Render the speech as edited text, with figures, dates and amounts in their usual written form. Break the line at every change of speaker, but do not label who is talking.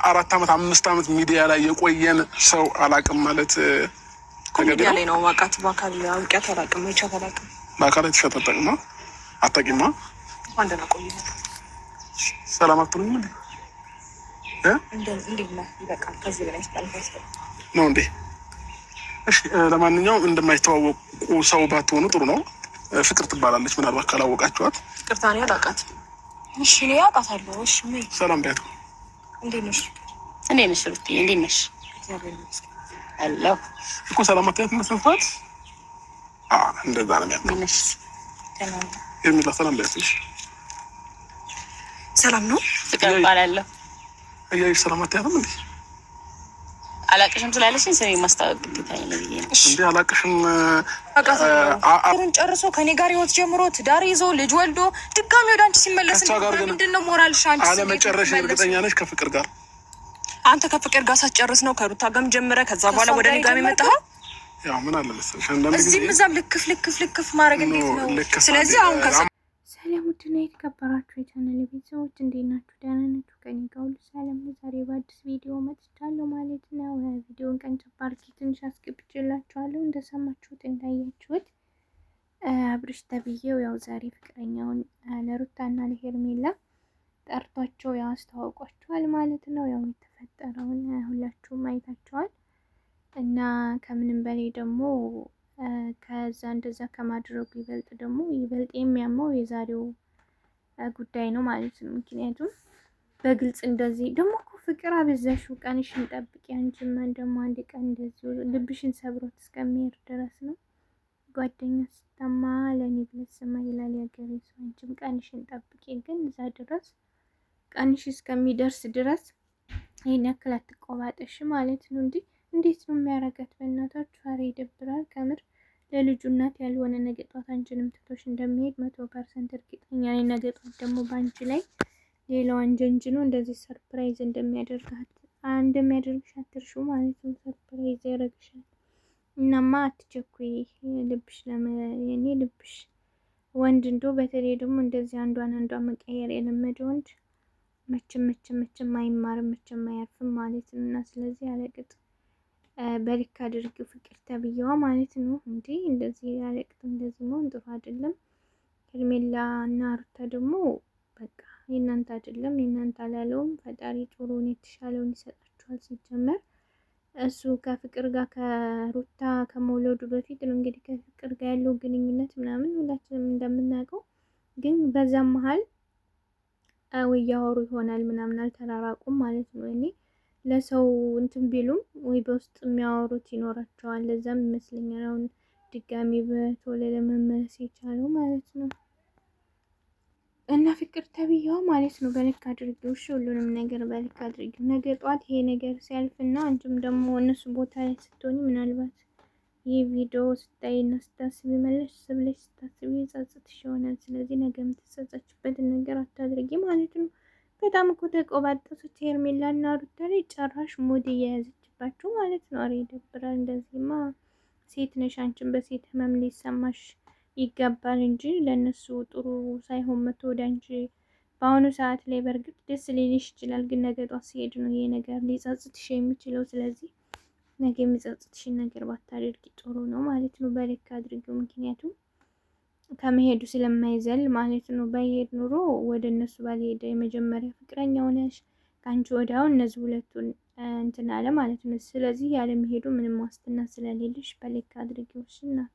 4 ዓመት 5 ዓመት ሚዲያ ላይ የቆየን ሰው አላቅም ማለት
ሚዲያ ላይ ነው ማቃት በአካል አውቂያት አላቅም አይቻት አላቅም።
በአካል የተሸጠጠቅማ አታቂማ
አንደና ቆይ
ሰላም አትሉም እንዴ?
እንዴ ነው ይበቃል። ከዚህ በላይ ስታልፈስ
ነው እንዴ? እሺ ለማንኛውም እንደማይተዋወቁ ሰው ባትሆኑ ጥሩ ነው። ፍቅር ትባላለች፣ ምናልባት ካላወቃችኋት።
ፍቅርታኔ አላቃት። እሺ እኔ አውቃታለሁ። እሺ ምን
ሰላም ቢያት
እንዴት ነሽ?
እንዴት ነሽ ሩቲ? እንዴት ነሽ? አላህ
እኮ ሰላም አትያት መስፋት እንደዛ ነው የሚያምነው።
ነሽ
የሚላ ሰላም ቢያትሽ
ሰላም ነው
ፍቅር እባላለሁ።
እያይሽ ሰላም አትያትም እንዴ?
አላቅሽም ስላለሽኝ ስሜ ማስታወቅ ግዴታ ነው ብዬ ነው
እንዴ? አላቅሽም
አቃሩን ጨርሶ ከኔ ጋር ህይወት ጀምሮ ትዳር ይዞ ልጅ ወልዶ ድጋሚ ወደ አንቺ ሲመለስ ምንድነው ሞራልሽ? አንቺ
አለመጨረሽ እርግጠኛ ነሽ ከፍቅር ጋር?
አንተ ከፍቅር ጋር ሳትጨርስ ነው ከሩታ ጋርም ጀምረ ከዛ በኋላ ወደ እኔ ጋር የመጣኸው?
ያው ምን አለ መሰለሽ አንዳንድ ጊዜ
እዚህም እዛም ልክፍ ማድረግ እንዴት ነው? ስለዚህ አሁን
ሰላም ውድና የተከበራችሁ የቻናል ቤተሰቦች እንዴት ናችሁ? ደህና ናችሁ? ከእኔ ጋር ሁሉ ሰላም ነው። ዛሬ በአዲስ ቪዲዮ መጥቻለሁ ማለት ነው። ቪዲዮን ቀንጨብ አድርጌ ትንሽ አስገብቼላችኋለሁ። እንደሰማችሁት እንዳያችሁት አብርሽ ተብዬው ያው ዛሬ ፍቅረኛውን ለሩታና ለሄርሜላ ጠርቷቸው ያው አስተዋውቋቸዋል ማለት ነው። ያው የተፈጠረውን ሁላችሁም አይታችኋል እና ከምንም በላይ ደግሞ ከዛ እንደዛ ከማድረጉ ይበልጥ የሚያመው የዛሬው ጉዳይ ነው ማለት ነው። ምክንያቱም በግልጽ እንደዚህ ደግሞ እኮ ፍቅር አበዛሽው፣ ቀንሽን ጠብቂ። አንቺማ ደግሞ አንድ ቀን እንደዚህ ልብሽን ሰብሮት እስከሚሄድ ድረስ ነው። ጓደኛ ስታማ ለኔ ብለሽ ስማ ይላል ያገሬ ሰው። አንቺም ቀንሽን ጠብቂ። ግን እዛ ድረስ ቀንሽ እስከሚደርስ ድረስ ይሄን ያክል አትቆባጠሽ ማለት ነው። እንዴት ነው የሚያረጋት? በእናታችሁ ኧረ ይደብራል ከምር። ለልጁ እናት ያልሆነ ነገ ጧት አንቺንም ትቶሽ እንደሚሄድ 100% እርግጠኛ ነኝ። ነገ ጧት ደግሞ በአንቺ ላይ ሌላዋን ጀንጅኖ እንደዚህ ሰርፕራይዝ እንደሚያደርግሽ አትርሹ ማለት ነው። ሰርፕራይዝ ያደርግሻል። እናማ አትቸኩይ። ልብሽ ወንድ እንደው በተለይ ደግሞ እንደዚህ አንዷን መቀየር የለመደ ወንድ መቼም አይማርም፣ መቼም አያርፍም ማለት ነው። እና ስለዚህ አለቅጥ በልክ አድርጊው ፍቅር ተብዬዋ ማለት ነው። እንዴ እንደዚህ አለቅጥ እንደዚህ መሆን ጥሩ አይደለም። ሄርሜላ እና ሩታ ደግሞ በቃ የእናንተ አይደለም፣ የእናንተ አላለውም። ፈጣሪ ጥሩን የተሻለውን ይሰጣችኋል። ሲጀመር እሱ ከፍቅር ጋር ከሩታ ከመውለዱ በፊት ነው እንግዲህ ከፍቅር ጋር ያለው ግንኙነት ምናምን ሁላችንም እንደምናውቀው። ግን በዛም መሀል ወይ ያወሩ ይሆናል ምናምን አልተራራቁም ማለት ነው። እኔ ለሰው እንትን ቢሉም ወይ በውስጥ የሚያወሩት ይኖራቸዋል። ለዛም ይመስለኛል አሁን ድጋሚ በቶሎ ለመመለስ የቻለው ማለት ነው። እና ፍቅር ተብዬዋ ማለት ነው በልክ አድርጊው እሺ፣ ሁሉንም ነገር በልክ አድርጊው። ነገ ጧት ይሄ ነገር ሲያልፍና አንቺም ደግሞ እነሱ ቦታ ላይ ስትሆኒ ምናልባት ይህ ቪዲዮ ስታይና ስታስቢ መለስ ብለሽ ስታስቢ ጸጽትሽ ይሆናል። ስለዚህ ነገ የምትጸጸችበትን ነገር አታድርጊ ማለት ነው። በጣም እኮ ተቆባጠሱት ሄርሜላ እና ሩታ ላይ ጭራሽ ሞድ እየያዘችባቸው ማለት ነው። አሬ ይደብራል። እንደዚህማ ሴት ነሽ አንቺን በሴት ህመም ሊሰማሽ ይገባል እንጂ ለእነሱ ጥሩ ሳይሆን መቶ ወደ አንቺ በአሁኑ ሰዓት ላይ በእርግጥ ደስ ሊልሽ ይችላል፣ ግን ነገ ጧት ሲሄድ ነው ይሄ ነገር ሊጸጽትሽ የሚችለው። ስለዚህ ነገ የሚጸጽትሽን ነገር ባታደርጊ ጥሩ ነው ማለት ነው። በልክ አድርጊው። ምክንያቱም ከመሄዱ ስለማይዘል ማለት ነው። ባይሄድ ኑሮ ወደ እነሱ ባልሄደ የመጀመሪያ ፍቅረኛ ሆነሽ ከአንቺ ወዲያው እነዚህ ሁለቱን እንትን አለ ማለት ነው። ስለዚህ ያለመሄዱ ምንም ዋስትና ስለሌለሽ በልክ አድርጊው እናት።